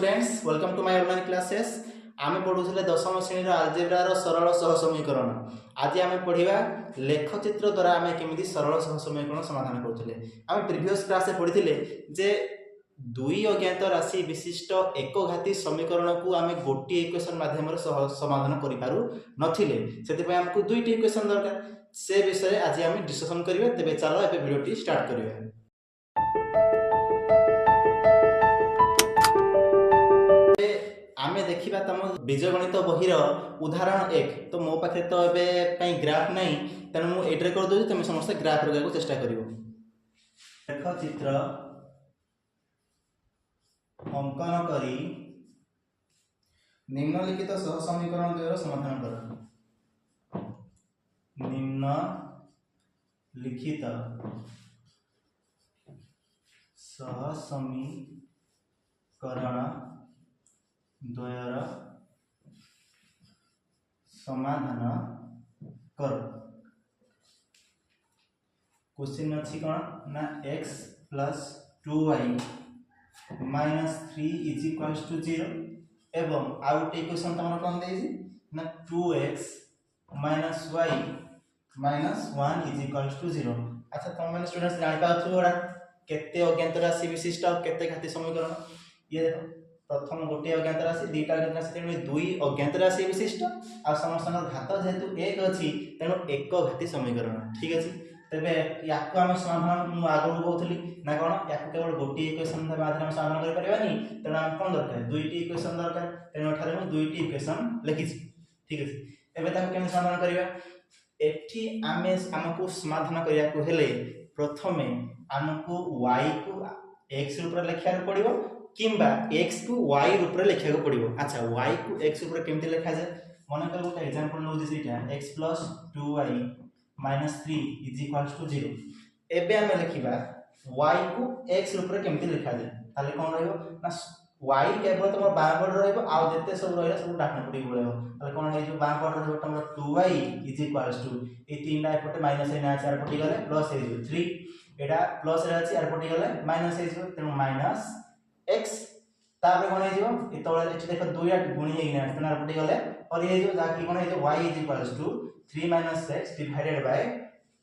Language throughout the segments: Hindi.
Students welcome to my online classes. आमे पढुले दशम श्रेणी अलजेब्रा रो सरल सह समीकरण। आज आमे पढिबा लेखचित्र द्वारा आमे केमिति सरल सह समीकरण समाधान करथले। आमे प्रीवियस क्लास रे पढिथिले जे दुई अज्ञात राशि विशिष्ट एक घाती समीकरण को आमे गोटी इक्वेशन माध्यम रे समाधान करि पारु नथिले, सेति पय हमकु दुईटी इक्वेशन दरकार। से विषय आज आमे डिस्कशन करिवे। तबे चलो एबे वीडियोटी स्टार्ट करिवे। आमे देखिबा तम बीजगणित बहिर उदाहरण 1। तो मो पाखे तो एबे पई ग्राफ नहीं, तेणु मु एड्रे कर दोछि, तुम समस्त ग्राफ रगै को चेष्टा करिवो। लेख चित्र अंकन करी निम्नलिखित सह समीकरण द्वयर समाधान कर। निम्न लिखित सह समीकरण द्वयर समाधान कर। क्वेश्चन अच्छी कौन ना x plus 2y minus 3 is equals to 0 एवं आउट इक्वेशन तुम कौन देजी ना 2x minus y minus 1 is equals to 0। अच्छा तुम मैंने स्टूडेंट्स जानि पाथु ओडा केते अज्ञात राशि विशिष्ट और केते घाती समीकरण। ये देखो प्रथम गोटे अज्ञात राशि दुईटा अज्ञात राशि तेणु दुई अज्ञात राशि विशिष्ट आ समस्त घात जेहेतु एक अच्छी तेणु एक घाती समीकरण। ठीक अछि, तबे याकु हम समाधान मु आगु कहउथली ना कोन याकु केवल गोटे इक्वेशन माध्यम से समाधान करि परिबानी, तेणु हम कोन दरकार दुईटी इक्वेशन दरकार। तेणु एठारे मु दुईटी इक्वेशन लिखिछि। ठीक अछि, एबे ताकु केमि समाधान करिबा। एठी हमकु समाधान करिया को हेले प्रथमे हमकु y को x रूप रे लिखिया पड़िबो किंबा x को y रूप रे लिखिया पड़िबो। अच्छा y को x रूप रे केमति लिखा जाय मन कर गोटे example low Zeta x plus 2y minus 3 is equals to 0। एबे हम लिखिबा y को x रूप रे केमति लिखा जाय ताले कोन रहइबो ना y केवल तुम बाम पट रहइबो आ जते सब रहइला सब डाहाण पटी बोलेबो। ताले कोन हे जो बाम पट रहइबो तुम 2y is equals to ए तीनटा एपटे माइनस ए ना चार पटी गले प्लस हे जो 3 एटा प्लस रे अछि आर पटी गले माइनस हे जो तेनु माइनस x तापर कोन हे जो ए तळे एठी देखो 2 8 गुणी हे ना तेना पटी गले और ये जो जाकी कोन हे जो y is equals to 3 minus x divided by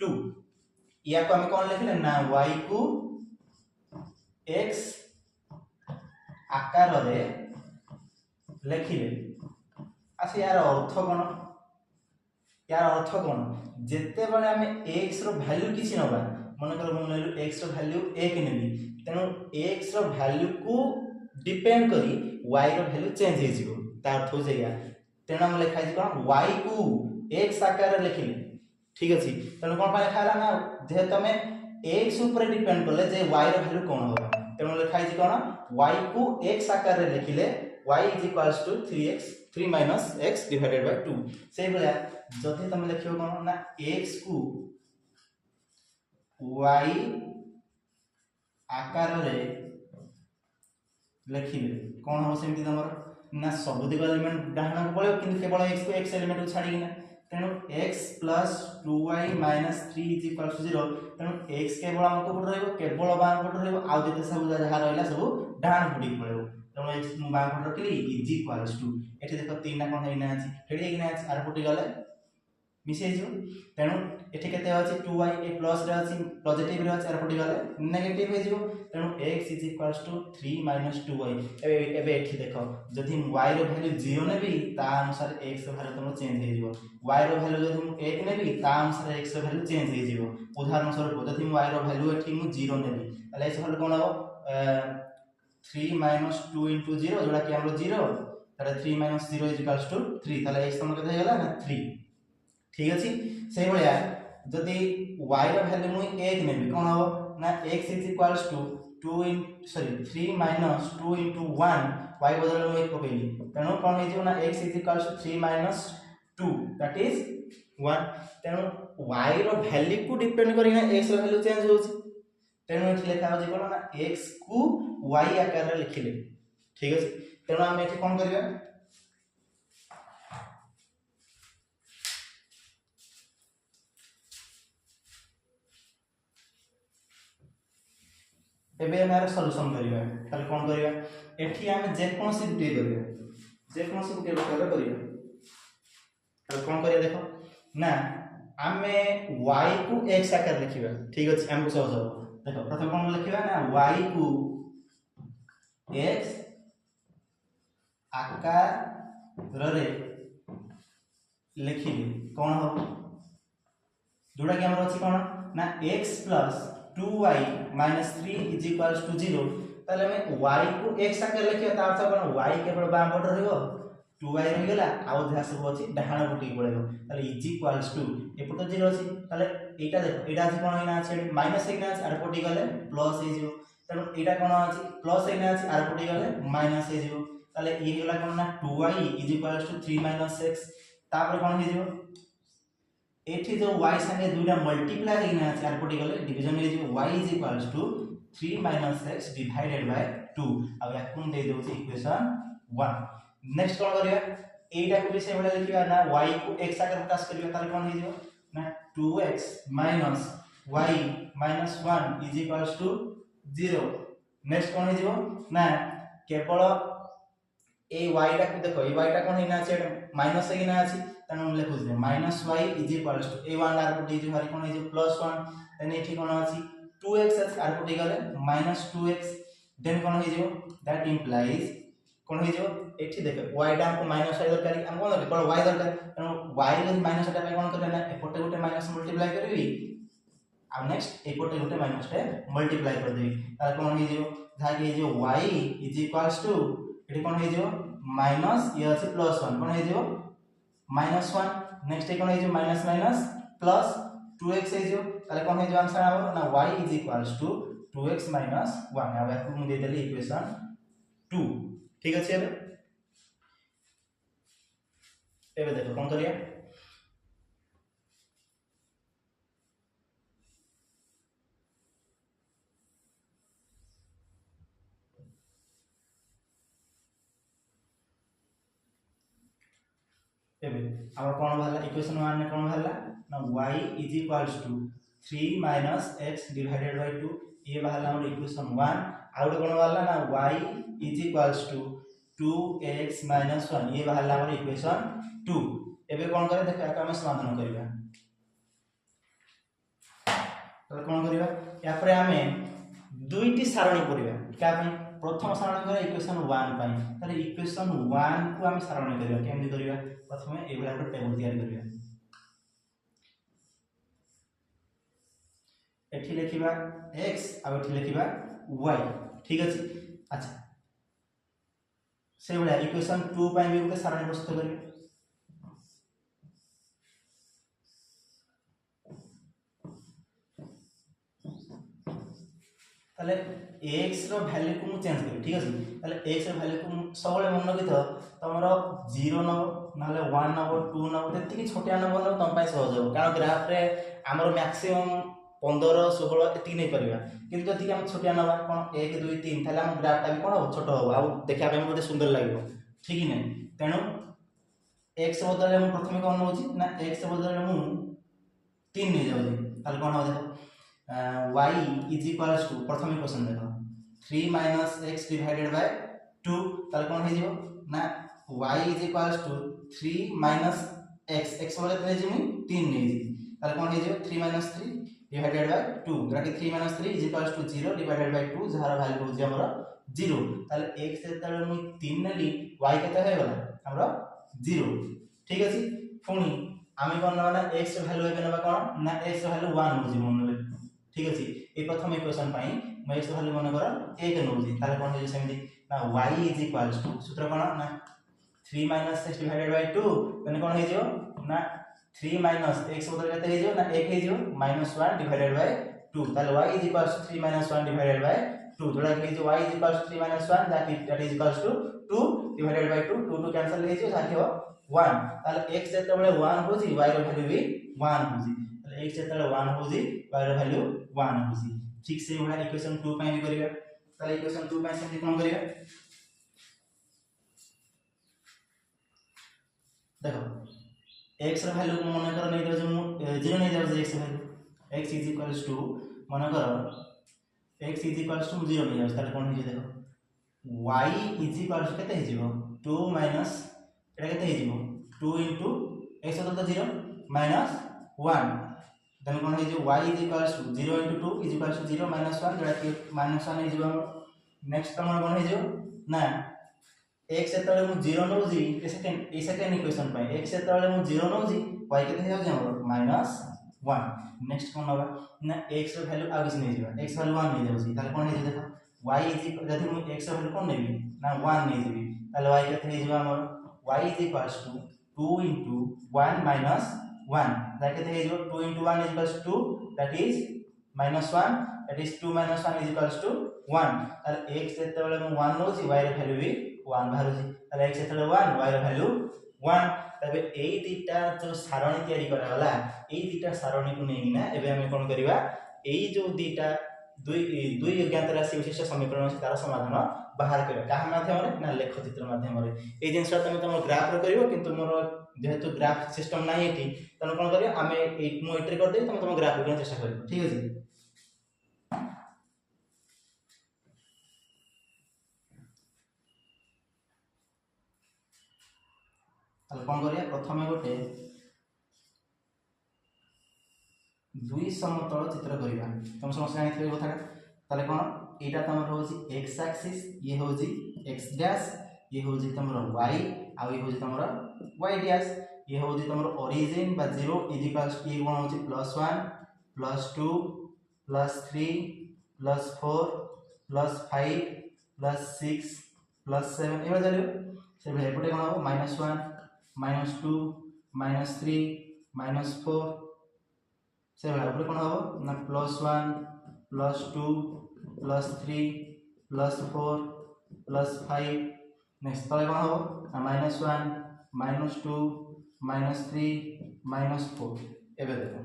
2। या को हम कोन लिखले ना y को x आकार रे लिखिले। अच्छा यार अर्थ कोन, यार अर्थ कोन जेते बेले हम x रो वैल्यू किछि नबा मन कर हम नेलु x रो वैल्यू 1 नेली तेनु x रो वैल्यू को डिपेंड करी y रो वैल्यू चेंज हे जिवो। ता अर्थ हो जाया तेनु हम लिखाइ छि कोन y को x आकार रे लिखिले। ठीक अछि, तेनु कोन पा लिखाला ना जे तमे x ऊपर डिपेंड करले जे y रो वैल्यू कोन होबा तेनु लिखाइ छि कोन y को x आकार रे लिखिले y is equals to 3 minus x divided by 2। से बला जति तमे लिखियो कोन ना x को y आकार रे लिखिले कोन हो सेमति तमर ना सब दिग एलिमेंट डाहना को पळे किंतु केवल x को x एलिमेंट को छाडी ना तेनु x plus 2y minus 3 is equals to 0। तेनु x केवल हमको पट रहइबो केवल बाम पट रहइबो आ जते सब जहा रहइला सब डाहन पटी पळेबो। तेनु x मु बाम पट रखली is equals to एठी देखो तीनटा कोन हेइना अछि फेडी हेइना अछि आर पटी गले मिसे जो तेनु एठी केते अछि 2y ए प्लस रे अछि पॉजिटिव रे अछि आर पटी गले नेगेटिव हे जिवो। तेनु x is equals to 3 minus 2y। एबे एठी देखो जदि y रो वैल्यू 0 नेबी ता अनुसार x रो वैल्यू तुम चेंज हे जिवो। y रो वैल्यू जदि मु 1 नेबी ता अनुसार x रो वैल्यू चेंज हे जिवो। उदाहरण स्वरूप जदि y रो वैल्यू एठी मु 0 नेबी ताले x वैल्यू कोन हो 3 minus 2 into 0 जोड़ा कि हमरो 0 ताले 3 minus 0 is equals to 3 ताले x तुम केते हे गला ना 3। ठीक अछि, सेही बलिया जदि y रो वैल्यू मु 1 नेबी कोन हो ना x is equals to 3 minus 2 into 1 y बदल मु 1 पकेली तेनु कोन हे जो ना x is equals to 3 minus 2 that is 1। तेनु y रो वैल्यू को डिपेंड करी ना x रो वैल्यू चेंज होछि तेनु एठी लिखा हो जे कोन ना x को y आकार रे लिखिले। ठीक अछि, तेनु हम एठी कोन करिया एबे हमारे सॉल्यूशन करिया ताले कोन करिया एठी आमे जे कोनोसी गुटे करिया जे कोनोसी गुटे प्रकार करिया तो कोन करिया देखो ना आमे y को x आकार लिखिबा ठीक अछि हमको सहज हो देखो प्रथम कोन लिखिबा ना y को x आकार रे लिखिबे कोन हो जोड़ा कि हमर अछि कोन ना x plus 2y minus 3 is equals to 0 ताले हमें y को x आकार लिखियो ता अर्थ कोन y केवल बाम पट रहइबो 2y रहि गेला आउ जहा सब अछि डाहाण पटी पळेबो ताले is equals to एपट 0 अछि ताले एटा देखो एटा अछि कोन होइना अछि माइनस होइना अछि आर पटी गले प्लस हे जिवो तनो एटा कोन अछि प्लस होइना अछि आर पटी गले माइनस हे जिवो ताले ई गेला कोन ना 2y is equals to 3 minus x तापर कोन हे जिवो एठी जो y संगे दुइटा मल्टीप्लाई हेना अछि आर पटी गले डिवीजन हे जिवो y is equals to 3 minus x divided by 2 अब या कोन दे दउ छी इक्वेशन 1 नेक्स्ट कोन करिया एटा को भी से बडा लिखिबा ना y को x आकार प्रकाश करिया ताले कोन हे जिवो ना 2x minus y minus 1 is equals to 0 next कोन हे जिवो ना केवल ए y टा को देखो ए y टा कोन हेना अछि माइनस हेना अछि तनु लेखु जे minus y is equals to a1 आर पटी जे हरि कोन हे जे प्लस 1 देन एठी कोन अछि 2x आर पटी गले minus 2x देन कोन हे जिवो दैट इंप्लाइज कोन हे जिवो एठी देखो y टा हमको माइनस y दरकारी हम कोन केवल y दरकार तनु y रे माइनस टा पे कोन करले ना एपटे गोटे माइनस मल्टीप्लाई करबी आ नेक्स्ट एपटे गोटे माइनस टे मल्टीप्लाई कर देबी तार कोन हे जिवो जा कि जे y is equals to एठी कोन हे जिवो माइनस ये अछि प्लस 1 कोन हे जिवो माइनस 1 नेक्स्ट कोन हे जिवो माइनस माइनस प्लस 2x हे जिवो ताले कोन हे जिवो आंसर आबो ना y is equals to 2x minus 1 अब याकू हम दे देली इक्वेशन 2 ठीक अछि एबे देखो कोन करिया एबे हमर कोन भला इक्वेशन 1 में कोन भला ना y is equals to 3 minus x divided by 2 ये भला हमर इक्वेशन 1 आउट कोन भला ना y is equals to 2x minus 1 ये भला हमर इक्वेशन 2 एबे कोन करे देखा हम समाधान करिबा तो कोन करिबा या पर हमें दुईटी सारणी करिबा का पे प्रथम सारणी करे इक्वेशन 1 पाई तारे इक्वेशन 1 को हम सारणी करिबा केमि करिबा प्रथम ए बला एक टेबल तैयार करिबा एठी लिखिबा x आ एठी लिखिबा y ठीक अछि अच्छा से बला इक्वेशन 2 पाई भी गोटे सारणी प्रस्तुत करिबा ताले x रो वैल्यू को मु चेंज करी ठीक अछि ताले x रो वैल्यू को सबले मन रखि तो तमरो 0 न नाले 1 न 2 न तेति छोटिया नंबर न तम पाई सहज हो कारण ग्राफ रे हमर मैक्सिमम 15 16 एति नै परिबा किंतु जति हम छोटिया नबा कोन 1 2 3 ताले हम ग्राफ टा भी कोन हो छोट हो आ देखा पे मते सुंदर लागिबो ठीक नै तेनु x बदले हम प्रथमे कोन होची ना x बदले मु 3 नै जाउ ताले कोन हो देखो y is equals to प्रथम इक्वेशन देखो 3 minus x divided by 2 ताले कोन हे जिवो ना y is equals to 3 minus x x बोले तो जिमि 3 नै जी ताले कोन हे जिवो 3 minus 3 divided by 2 ग्राके 3 minus 3 is equals to 0 divided by 2 जहार वैल्यू हो जे हमर 0 ताले x जेतले मु 3 नेली y केते हे गला हमर 0 ठीक अछि पुनी आमे कोन ना x रो वैल्यू हेबे ना कोन ना x रो वैल्यू 1 हो जे मन ले ठीक अछि ए प्रथम इक्वेशन पाई मैं x वैल्यू मन कर 1 नउजी ताले कोन हे सेमि ना y is equals to सूत्र कोन ना 3 minus x divided by 2 तने कोन हे जियो ना 3 minus x बदल केते हे जियो ना 1 हे जियो -1 divided by 2 ताले y is equals to 3 minus 1 divided by 2 जोड़ा के जो y is equals to 3 minus 1 that is equals to 2 divided by 2 2 cancel हे जियो साथी हो 1 ताले x जेते बेले 1 होजी y रो वैल्यू भी 1 होजी ताले x जेते 1 होजी y रो वैल्यू 1 होजी ठीक से हमरा इक्वेशन 2 पाई भी करिया ताले इक्वेशन 2 पाई से कोन करिया देखो x रो वैल्यू को मन कर नै दो जे 0 नै जाउ x value x is equals to मन कर x is equals to 0 नै जाउ ताले कोन हे देखो y इज इक्वल टू केते हिजिवो 2 माइनस एटा केते हिजिवो 2 into x तो 0 माइनस 1 देन कोन हिजिवो y is equal to 0 into 2 is equal to 0 minus 1 जेटा कि माइनस 1 हिजिवो नेक्स्ट तमर कोन हिजिवो ना x जेतले मु 0 नउजी ए सेकंड इक्वेशन पाई x जेतले मु 0 नउजी y केते हो जामो माइनस 1 नेक्स्ट कोन होबा ना x रो वैल्यू आ किछ नै जिबा x वैल्यू 1 नै जाउजी ताले कोन हे देखो y इज इक्वल जदि मु x रो वैल्यू कोन नेबी ना 1 नै जिबी ताले y केते हे जिबा हमर y is equal to 2 into 1 minus 1 that केते हे जिबो 2 into 1 is equals to 2 that is minus 1 that is 2 minus 1 is equals to 1 ताले x जेतले मु 1 नउजी y रो वैल्यू भी 1 बाहरुजी ताले x जेतले 1 y रो वैल्यू 1 तबे एई दिटा जो सारणी तयारी करा होला एई दिटा सारणी को नेगी ना एबे हम कोन करिवा एई जो दिटा दुई अज्ञात राशि विशिष्ट समीकरण अछि तार समाधान बाहर करिवा का माध्यम रे ना लेख चित्र माध्यम रे एई जिंसटा तमे ग्राफ रे करिवो किंतु मोर जेहेतु ग्राफ सिस्टम नाही एठी तने कोन करिया आमे एई मु एंट्री कर देई तमे ग्राफ रे चेष्टा करिवो ठीक अछि ताले कोन करिया प्रथमे गोटे दुई समतल चित्र करिवा तुम समस्त जानिथिबे कथा ताले कोन एटा तमर होची x एक्सिस ये होची x डैश ये होची तमर y आ ये होची तमर y डैश ये होची तमर ओरिजिन बा 0 इज इक्वल्स टू कोन होची +1 +2 +3 +4 +5 +6 +7 एबा जालियो से भाई एपटे कोन हो -1 -2 -3 -4 से भाई एपटे कोन हो ना +1 +2 +3 +4 +5 नेक्स्ट तले कोन हो -1 -2 -3 -4 एबे देखो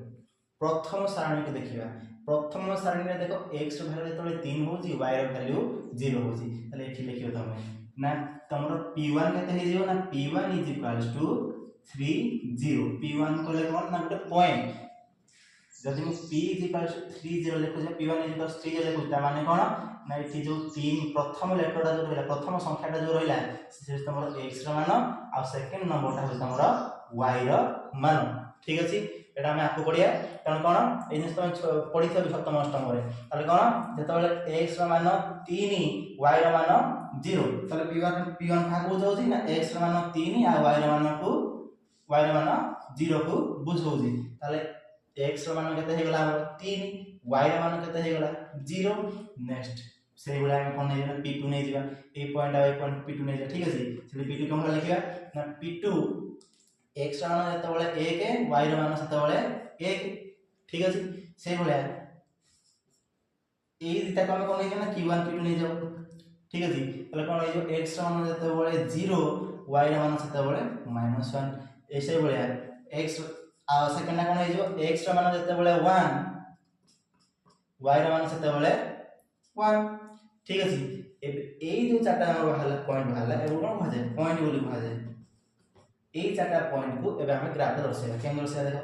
प्रथम सारणी के देखिबा प्रथम सारणी रे देखो x रो वैल्यू जेतले 3 होजी y रो वैल्यू 0 होजी तले एठी लिखियो तमे ना तमरो p1 केते हे जियो ना p1 is equals to 30 p1 कोले कोन ना गोटे पॉइंट जदि मु p इज इक्वल्स टू 30 लिखो जे p1 इज इक्वल्स 30 लिखो ता माने कोन ना एठी जो 3 प्रथम लेटरटा जो रहला प्रथम संख्याटा जो रहला से तमरो x रो मान आ सेकंड नंबरटा हो तमरो y रो मान ठीक अछि एटा हम आपको पढिया तन कोन ए जिंस तुम पढिथबि सप्तम अष्टम रे ताले कोन जेतबेले x रो मान 3 y रो मान 0 ताले p1 का को बुझौजी ना x रो मान 3 आ y रो मान 0 को बुझौजी ताले x रो मान केते हे गेला 3 y रो मान केते हे गेला 0 नेक्स्ट से गुला हम कोन नै p2 नै जिबा ए पॉइंट आ ए पॉइंट p2 नै ठीक अछि से p2 कोन लिखिबा ना p2 x रो मान जेतबेले 1 y रो मान सेतबेले 1 ठीक अछि से गुला ए दिटा को हम कोन नै ना q1 p2 नै जाऊ ठीक अछि तले कोन हो x रो मान जेतबेले 0 y रो मान सेतबेले -1 ऐसे बोलिया x आ सेकंड कोन हो जो x रो मान जेतबेले 1 y रो मान सेतबेले 1 ठीक अछि ए जो चारटा हमर हला पॉइंट हला ए कोन कह जाय पॉइंट बोली कह जाय ए चारटा पॉइंट को एबे हम ग्राफ रे दर्शाया केन दर्शाया देखो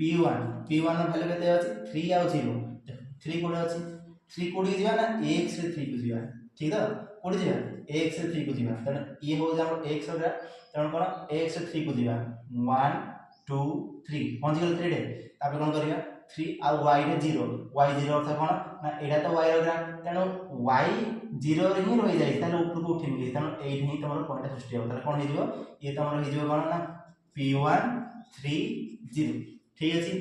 p1 रो वैल्यू केते अछि 3 आ 0 3 कोड अछि 3 कोड जिबा ना x रे 3 को जिबा ठीक है कोड जिबा x रे 3 को जिबा तने ये हो जा हमर x रो ग्राफ तने कोन x रे 3 को जिबा 1 2 3 पहुंच गेल 3 डे तापर कोन करिया 3 आ y रे 0 y 0 अर्थ कोन ना एटा तो y रो ग्राफ तने y 0 रे ही रहि जाई ताले ऊपर को उठि मिली तने एही ही तमरो पॉइंट सृष्टि हो ताले कोन हे जिवो ये तमरो हे जिवो कोन ना p1 3 0 ठीक अछि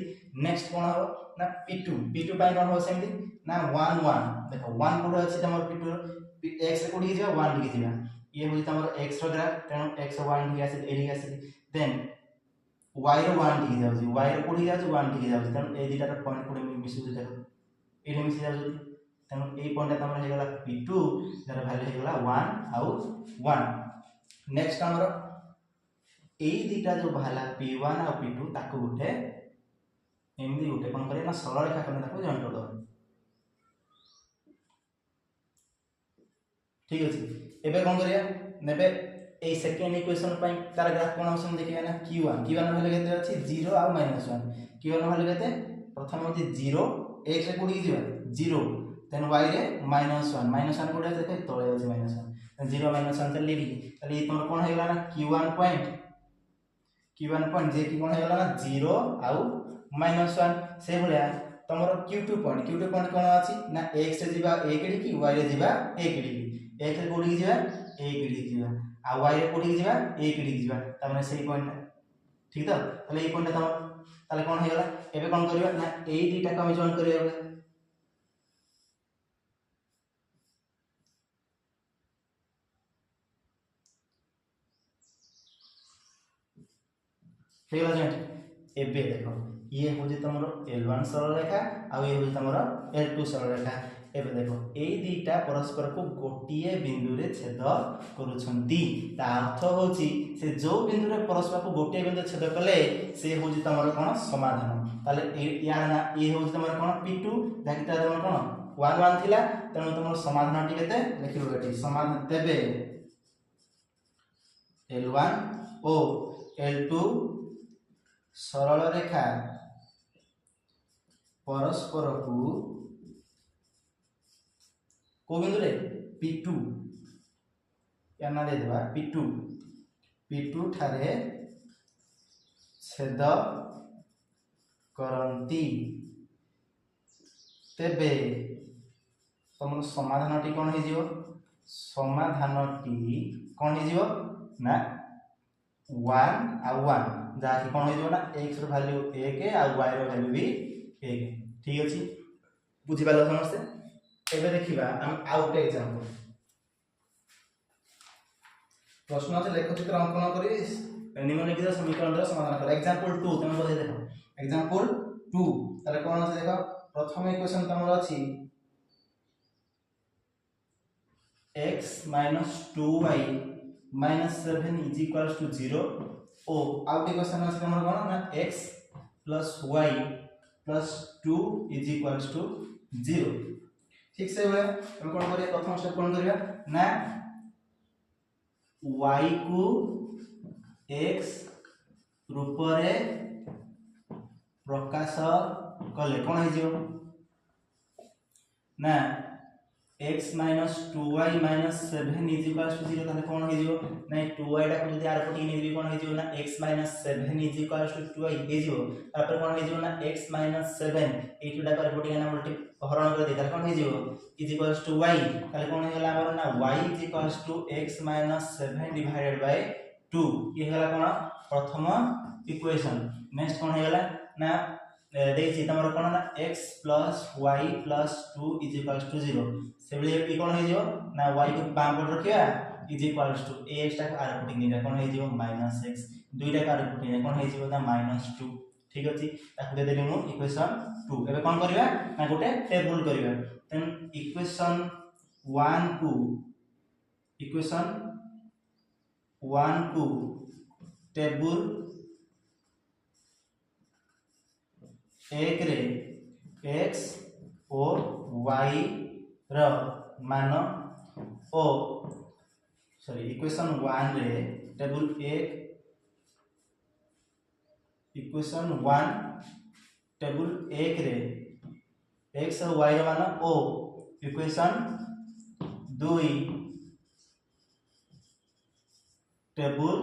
नेक्स्ट कोन हो ना p2 पाई कोन हो सेमती ना 1 1 देखो 1 कोड अछि तमरो p2 x रे कोडी जिबा 1 लिखि जिबा ये होई तमरो x रो ग्राफ तने x 1 लिखि आसी एडी आसी देन y रो 1 लिखि जाउजी y रो कोडी जाउजी 1 लिखि जाउजी तने ए दिटा पॉइंट कोड मिसि जे देखो एडी मिसि जाउजी तने ए पॉइंट तमरो हे गेला p2 जरा वैल्यू हे गेला 1 आउ 1 नेक्स्ट हमरो ए दिटा जो भाला p1 आ p2 ताको गुटे एमदी गुटे कोन करे ना सरल रेखा कोन ताको जॉइन कर दो ठीक अछि एबे कोन करिया नेबे ए सेकंड इक्वेशन पई तार ग्राफ कोन हम देखिया ना q1 वैल्यू केते अछि 0 आ -1 q1 वैल्यू केते प्रथम होती 0 x रे कोडी दिबा 0 देन y रे -1 कोडी देखे तळे अछि -1 0 माइनस 1 चली ताले ये तुम कोन हेगला ना q1 पॉइंट जे कि कोन हेगला ना 0 आउ -1 से भलिया तमरो q2 पॉइंट कोन अछि ना x रे जिबा 1 डिकी y रे जिबा 1 डिकी x रे कोडी जिबा 1 डिकी जिबा आ y रे कोडी जिबा 1 डिकी जिबा त माने सेही पॉइंट ठीक त ताले ए पॉइंट तम ताले कोन हेगला एबे कोन करबा ना ए दुईटा को हम जॉइन करबा हेगला जॉइंट एबे देखो ये होजी तमरो L1 सरल रेखा आ ये होजी तमरो L2 सरल रेखा एबे देखो ए दुईटा परस्पर को गोटिए बिंदु रे छेद करूछंती ता अर्थ होची से जो बिंदु रे परस्पर को गोटिए बिंदु छेद कले से होजी तमरो कोन समाधान ताले यार ना ये होजी तमरो कोन P2 जाकी ता तमरो कोन 1 1 थिला तनो तमरो समाधान टी केते लिखिबो एठी समाधान तेबे L1 ओ L2 सरल रेखा परस्पर को बिंदु रे P2 या ना दे देबा P2 ठारे छेद करंती तेबे तमरो समाधान टी कोन हे जिवो समाधान टी कोन हे जिवो ना 1 आ 1 जाकी कोन हो ना x रो वैल्यू 1 आ y रो वैल्यू भी 1 ठीक अछि बुझि पालो समस्ते एबे देखिबा हम आउट एग्जांपल प्रश्न আছে লেখচিত্র অঙ্কন করি নিম্নলিখিত সমীকরণের সমাধান কর एग्जांपल 2 তুমি বলে দেখো एग्जांपल 2 তাহলে কোন আছে দেখো প্রথম ইকুয়েশন তোমার আছে x 2y -7 is equals to 0 ओ आउट इक्वेशन আছে তোমার কোন না x + y + 2 is equals to 0 ठीक से बळे हम कोन करिया प्रथम स्टेप कोन करिया ना y को x रूप रे प्रकाश कले कोन हे जिवो ना x - 2y - 7 is equals to 0 ताले कोन हे जिवो नै 2y टा को जदी आर पटी नै दिबी कोन हे जिवो ना x - 7 is equals to 2y हे जिवो तापर कोन हे जिवो ना x - 7 ए टू टा पर पटी ना मल्टी हरण कर दे ताले कोन हे जिवो is equals to y ताले कोन हे गला हमर ना y is equals to x - 7 divided by 2 ये गला कोन प्रथम इक्वेशन नेक्स्ट कोन हे गला ना देखि तमरो कोन ना x + y + 2 is equals to 0 सेबले ई कोन हे जिवो ना y को बाम पर रखिया is equals to ax टा आर पुटिंग नै कोन हे जिवो -x दुईटा का आर पुटिंग नै कोन हे जिवो ना -2 ठीक अछि ताकू दे देली मु इक्वेशन 2 एबे कोन करबा ना गोटे टेबल करबा देन इक्वेशन 1 को टेबल 1 रे x और y रो मान ओ सॉरी इक्वेशन 1 रे टेबल 1 इक्वेशन 1 टेबल 1 रे x और y रो मान ओ इक्वेशन 2 टेबल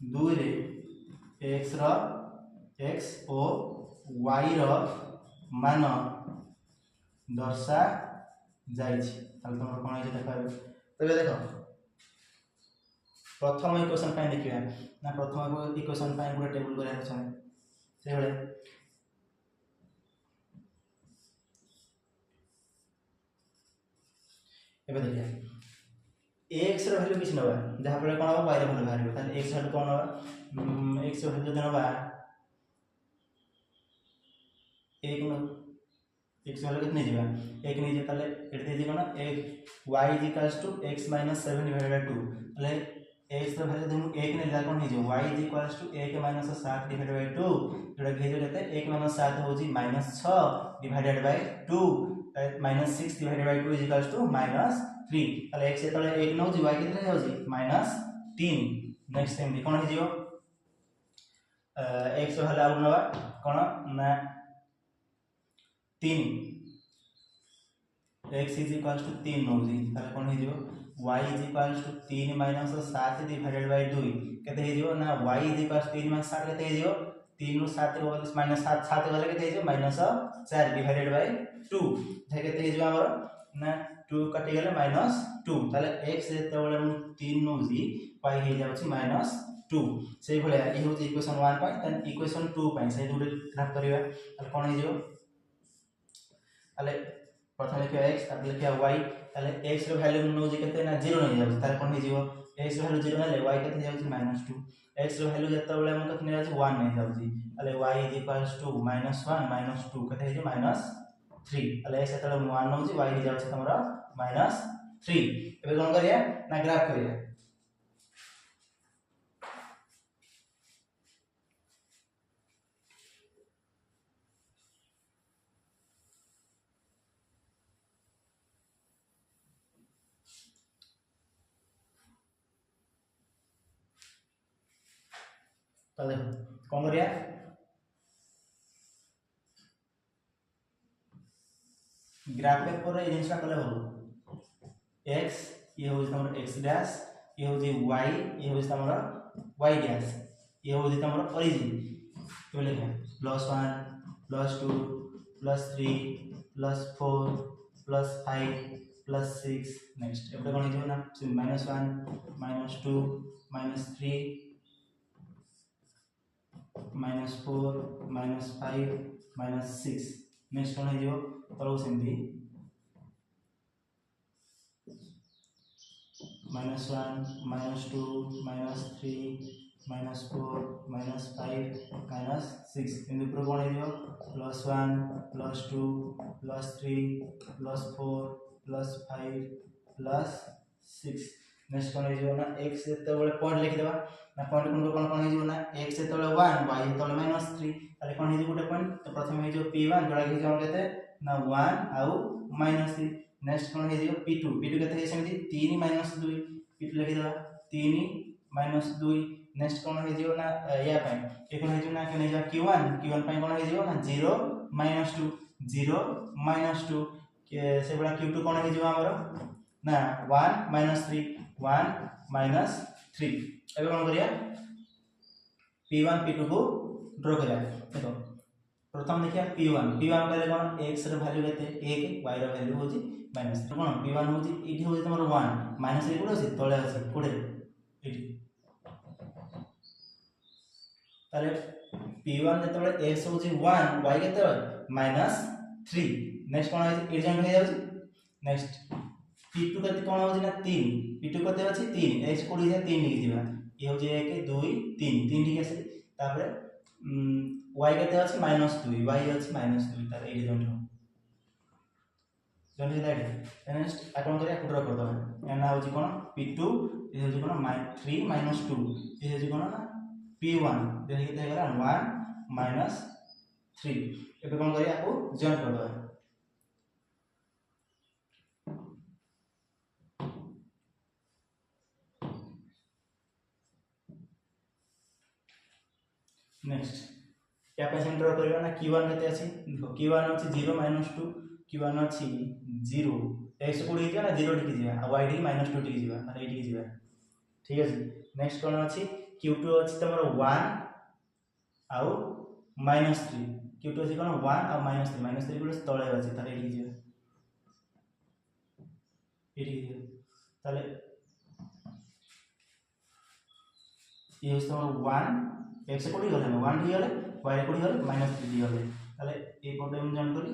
2 रे x रो x और y रो मान दर्शा जाई छी ताल तमर कोन हे देखा तबे देखो प्रथम इक्वेशन पाई देखिया ना प्रथम इक्वेशन पाई पूरा टेबल करे छै से बळे एबे देखिया x रो वैल्यू किछ नबा जहा पर कोन y रो वैल्यू बाहर ताल x हट कोन नबा x रो वैल्यू देनबा 1 न x वाला कितने जीवा 1 नहीं जे ताले एते जीवा ना y x - 7 divided by 2 ताले x रो वैल्यू देमु 1 ने जा कोन हे जे y 1 - 7 divided by 2 जोडा घेजो केते 1 - 7 होजी -6 divided by 2 -6 divided by 2 -3 ताले x तले 1 न होजी y कितने होजी -3 नेक्स्ट टाइम कोन हे जिवो x रो वैल्यू नबा कोन ना 3 x इज इक्वल टू 3 नौजी ताले कोन हे जिवो y is equal to 3 minus 7 divided by 2 केते हे जिवो ना y is equal to 3 minus 7 केते हे जिवो 3 ରୁ 7 को गले माइनस 7 7 गले केते हे जिवो माइनस 4 डिवाइडेड बाय 2 जे केते हे जिवो हमर ना 2 कटि गले माइनस 2 ताले x जेते बेले मु 3 नौजी y हे जाउची माइनस 2 से भले ए होची इक्वेशन 1 पाई तन इक्वेशन 2 पाई से दुटे ग्राफ करिवा ताले कोन हे जिवो ताले प्रथम लिखिया x ताले लिखिया y ताले x रो वैल्यू नो जे केते ना 0 नै जाउची ताले कोन हे जिवो x रो वैल्यू 0 नेले y केते जाउची -2 x रो वैल्यू जत्ता बेले हम केते नै जाउची 1 नै जाउची ताले y -1 -2 केते हे जे -3 ताले x जत्ता 1 नौची y हे जाउची तमरा -3 एबे कोन करिया ना ग्राफ करिया तो देखो कौन करिया ग्राफ पेपर ए जिनसा कले हो x ये हो तमर x डैश ये हो जे y ये हो तमर y डैश ये हो जे तमर ओरिजिन तो लिखा +1 +2 +3 +4 +5 +6 नेक्स्ट एबे कोन हिजो ना -1 -2 -3 -4 -5 -6 नेक्स्ट कोन हिजो तरो सेंदी -1 -2 -3 -4 -5 -6 इन ऊपर कोन हिजो +1 +2 +3 +4 +5 +6 नेक्स्ट कोन हिजो ना x जते बेले पॉइंट लिखि देबा ना पॉइंट कोन हिजो ना x जते बेले 1 y जते बेले -3 ताले कोन हिजो गुटे पॉइंट तो प्रथम हिजो p1 जोडा हिजो हम केते ना 1 आउ -3 नेक्स्ट कोन हिजो p2 केते हे सेमति 3 -2 p2 लिखि देबा 3 -2 नेक्स्ट कोन हिजो ना या पाई ए कोन हिजो ना केने जा q1 पाई कोन हिजो ना 0 -2 0 -2 के से बडा q2 कोन हिजो हमर ना 1 -3 1 -3 एबे कोन करिया p1 p2 को ड्रा करिया देखो प्रथम देखिया p1 कहले कोन x रो वैल्यू केते 1 y रो वैल्यू होची -3 कोन p1 होची इठी होची तमरो 1 -3 कोड होची तळे होची कोडे इठी ताले p1 जते बेले x होची 1 y केते -3 नेक्स्ट कोन होची एग्जाम हे जाउची नेक्स्ट p2 केते कोन होची ना 3 p2 केते होची 3 x कोडी जा 3 लिखि दिबा ये होची 1 2 3 3 ठीक আছে तापर y केते अछि -2 y अछि -2 तार एडी जॉइंट हो जॉइंट हे लाइट नेक्स्ट अपन करिया ड्रा कर दबा एना होची कोन p2 ये होची कोन -3 -2 ये होची कोन ना p1 देखि केते गला 1 -3 एबे कोन करिया को जॉइंट कर दबा नेक्स्ट क्या पेशेंट ड्रा करबा ना q1 केते अछि देखो q1 अछि 0 -2 q1 अछि 0 x कोडी जे ना 0 टिकी जिया आ y डी -2 टिकी जिया आ एठी जिया ठीक अछि नेक्स्ट कोन अछि q2 अछि तमरो 1 आउ -3 q2 अछि कोन 1 आ -3 गुलो तळे अछि ताले एठी जिया ताले ये होस तमरो 1 x कोडी गले 1 डी गले y कोडी गले -3 डी गले ताले ए पटे हम जॉइन करी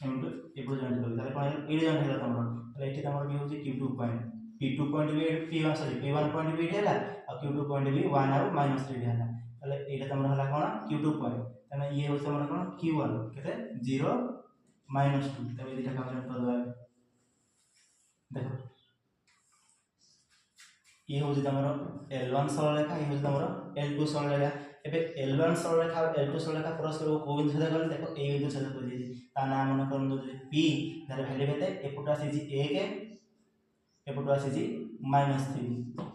हम ए पटे जॉइन करी ताले कोन ए जॉइन हेला तमरो ताले एठी तमरो भी होची q2 पॉइंट p2 पॉइंट भी p1 सॉरी p1 पॉइंट भी हेला और q2 पॉइंट भी 1 और -3 हेला ताले एटा तमरो हला कोन q2 पॉइंट तने ये होस तमरो कोन q1 केते 0 -2 तबे दिटा काम जॉइन कर दबा देखो ये होची तमरो L1 सरल रेखा ये होची तमरो L2 सरल रेखा एबे L1 सरल रेखा और L2 सरल रेखा परस्पर को बिंदु छेद करले देखो ए बिंदु छेद कर दी ता नाम मन करन दो p तार वैल्यू केते एपुटा आसी 1 एपुटा आसी -3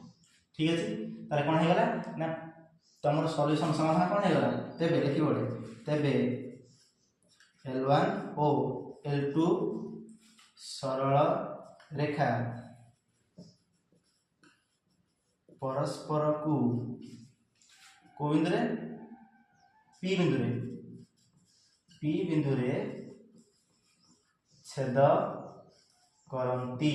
ठीक अछि तार कोन हे गला ना तमरो सॉल्यूशन समाधान कोन हे गला तेबे लिखि बोले तेबे L1 ओ L2 सरल रेखा परस्पर को बिंदु पी बिंदु रे छेद करती।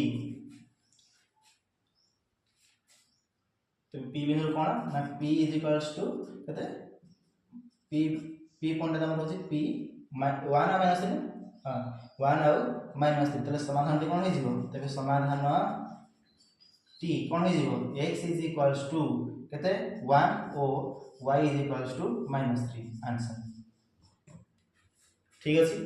तो पी बिंदु कौन ना पी इज इक्वल्स टू केते पी पी पॉइंट हमर होची पी 1 आ माइनस 3 हां 1 आ माइनस 3 तले समाधान कोन हो जिवो तबे समाधान टी कोन हो जिवो x इज इक्वल्स टू केते 1 ओ y is equals to -3 answer ठीक अछि।